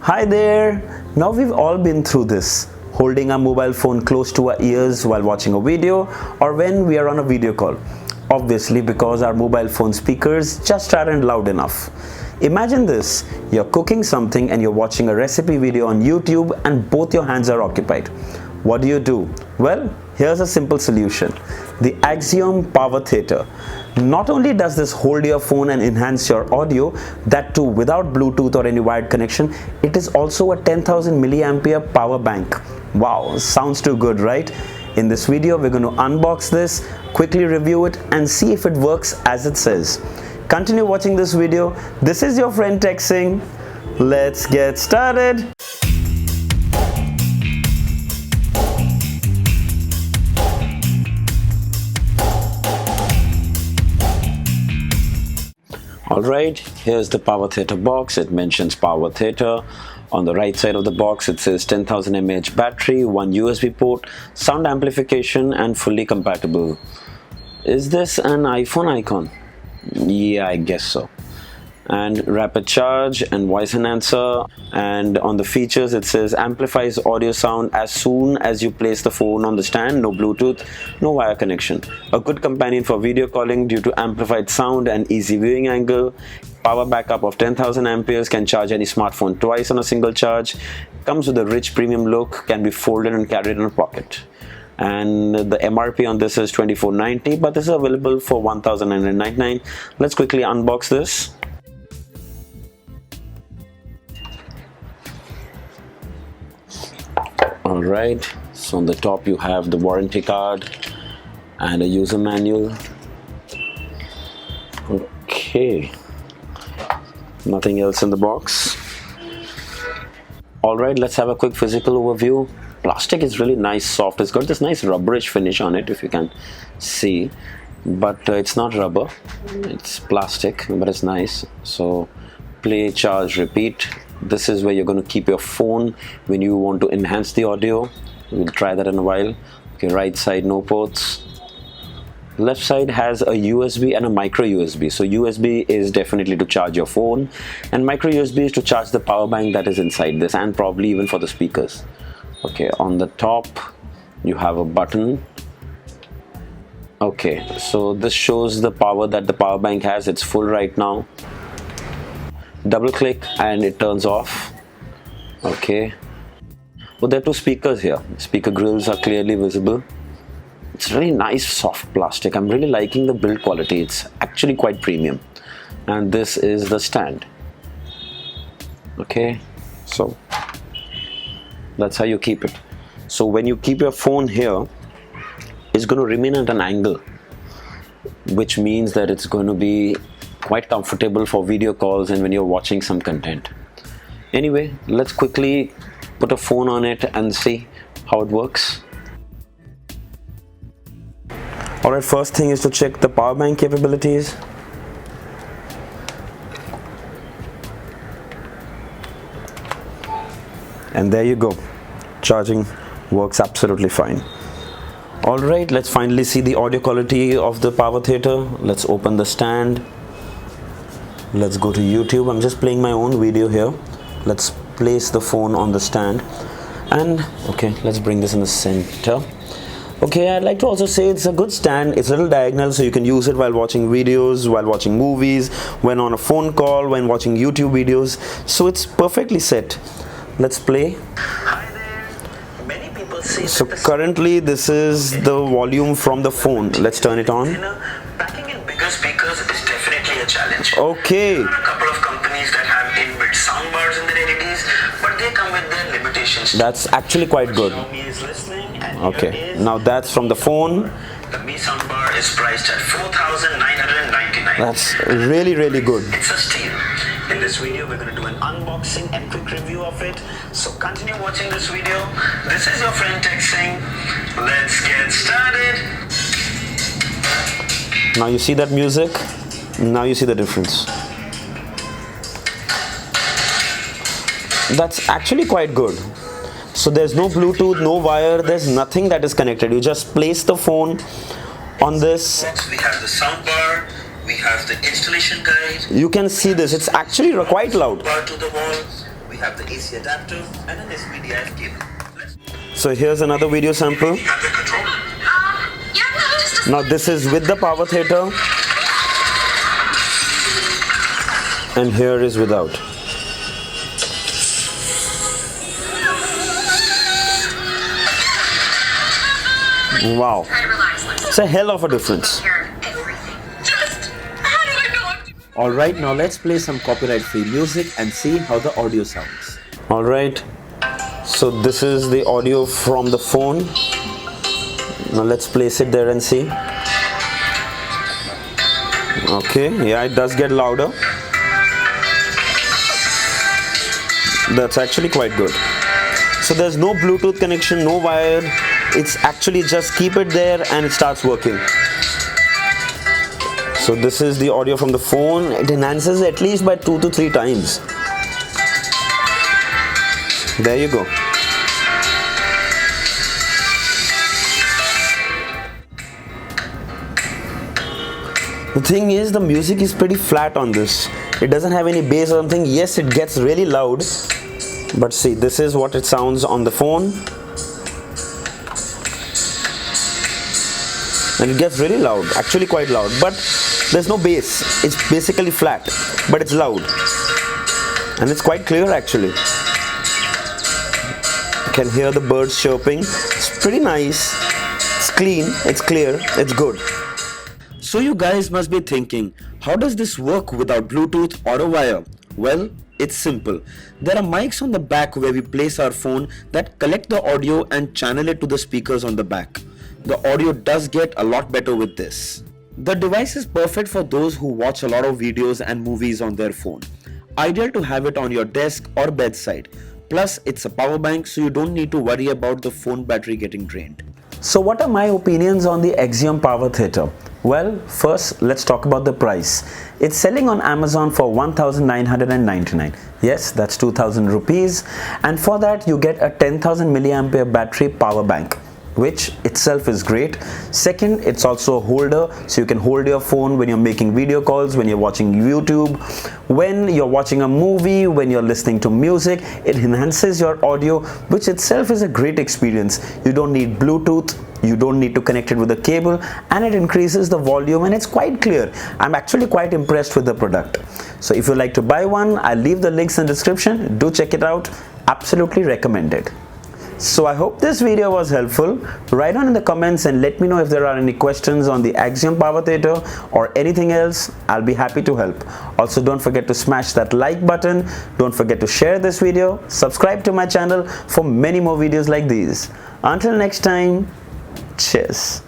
Hi there! Now we've all been through this, holding our mobile phone close to our ears while watching a video or when we are on a video call. Obviously because our mobile phone speakers just aren't loud enough. Imagine this, you're cooking something and you're watching a recipe video on YouTube and both your hands are occupied. What do? Well, here's a simple solution. The Axiom Power Theater. Not only does this hold your phone and enhance your audio, that too without Bluetooth or any wired connection, it is also a 10,000 milliampere power bank. Wow, sounds too good, right? In this video, we're going to unbox this, quickly review it and see if it works as it says. Continue watching this video. This is your friend TechSing. Let's get started. Alright, here's the Power Theater box. It mentions Power Theater. On the right side of the box it says 10,000 mAh battery, 1 USB port, sound amplification and fully compatible. Is this an iPhone icon? Yeah, I guess so. And rapid charge and voice enhancer, and on the features it says amplifies audio sound as soon as you place the phone on the stand, no Bluetooth, no wire connection. A good companion for video calling due to amplified sound and easy viewing angle. Power backup of 10,000 amperes, can charge any smartphone twice on a single charge. Comes with a rich premium look, can be folded and carried in a pocket. And the MRP on this is $24.90, but this is available for $1,999. Let's quickly unbox this. Alright, so on the top you have the warranty card and a user manual. Okay, nothing else in the box. Alright, let's have a quick physical overview. Plastic is really nice, soft. It's got this nice rubberish finish on it, if you can see, but it's not rubber, it's plastic, but it's nice. So play, charge, repeat. This is where you're going to keep your phone when you want to enhance the audio. We'll try that in a while. Okay, right side no ports. Left side has a USB and a micro USB. So USB is definitely to charge your phone and micro USB is to charge the power bank that is inside this, and probably even for the speakers. Okay, on the top you have a button. Okay, so this shows the power that the power bank has. It's full right now. Double click and it turns off. Okay, well, there are two speakers here. Speaker grills are clearly visible. It's really nice soft plastic. I'm really liking the build quality. It's actually quite premium. And this is the stand. Okay, so that's how you keep it. So when you keep your phone here, it's going to remain at an angle, which means that it's going to be quite comfortable for video calls and when you're watching some content. Anyway, let's quickly put a phone on it and see how it works. Alright, first thing is to check the power bank capabilities. And there you go. Charging works absolutely fine. Alright, let's finally see the audio quality of the Power Theater. Let's open the stand. Let's go to YouTube. I'm just playing my own video here. Let's place the phone on the stand. And okay, let's bring this in the center. Okay, I'd like to also say it's a good stand. It's a little diagonal, so you can use it while watching videos, while watching movies, when on a phone call, when watching YouTube videos. So it's perfectly set. Let's play. Hi there. Many people say so currently this is the volume from the phone. Let's turn it on. Packing in bigger speakers is definitely a challenge. Okay. There are a couple of companies that have inbuilt soundbars in their LEDs, but they come with their limitations. That's actually quite good. Xiaomi is listening, and okay, now that's from the phone. The Mi soundbar is priced at $4,999. That's really good. It's a steal. In this video, we're going to do an unboxing and quick review of it. So continue watching this video. This is your friend TechSing. Let's get started. Now you see that music. Now you see the difference. That's actually quite good. So there's no Bluetooth, no wire, there's nothing that is connected. You just place the phone on this. We have the soundbar, we have the installation guide. You can see this, it's actually quite loud. Bar to the wall. We have the AC adapter and an SPDIF cable. So here's another video sample. Now this is with the power theater, and here is without. Wow, it's a hell of a difference. Alright, now let's play some copyright-free music and see how the audio sounds. Alright, so this is the audio from the phone. Now let's place it there and see. Okay, yeah, it does get louder. That's actually quite good. So there's no Bluetooth connection, no wire. It's actually just keep it there and it starts working. So this is the audio from the phone. It enhances at least by 2 to 3 times. There you go. The thing is, the music is pretty flat on this. It doesn't have any bass or something. Yes, it gets really loud. But see, this is what it sounds on the phone. And it gets really loud, actually quite loud. But there's no bass. It's basically flat, but it's loud. And it's quite clear actually. You can hear the birds chirping. It's pretty nice. It's clean, it's clear, it's good. So you guys must be thinking, how does this work without Bluetooth or a wire? Well, it's simple. There are mics on the back where we place our phone that collect the audio and channel it to the speakers on the back. The audio does get a lot better with this. The device is perfect for those who watch a lot of videos and movies on their phone. Ideal to have it on your desk or bedside. Plus, it's a power bank, so you don't need to worry about the phone battery getting drained. So what are my opinions on the Axiom Power Theater? Well, first let's talk about the price. It's selling on Amazon for 1,999. Yes, that's 2,000 rupees. And for that you get a 10,000 milliampere battery power bank, which itself is great. Second, it's also a holder, so you can hold your phone when you're making video calls, when you're watching YouTube, when you're watching a movie, when you're listening to music. It enhances your audio, which itself is a great experience. You don't need Bluetooth, you don't need to connect it with a cable, and it increases the volume and it's quite clear. I'm actually quite impressed with the product. So if you'd like to buy one, I'll leave the links in the description. Do check it out. Absolutely recommended. So I hope this video was helpful. Write down in the comments and let me know if there are any questions on the Axiom Power Theater or anything else. I'll be happy to help. Also, don't forget to smash that like button. Don't forget to share this video. Subscribe to my channel for many more videos like these. Until next time, cheers.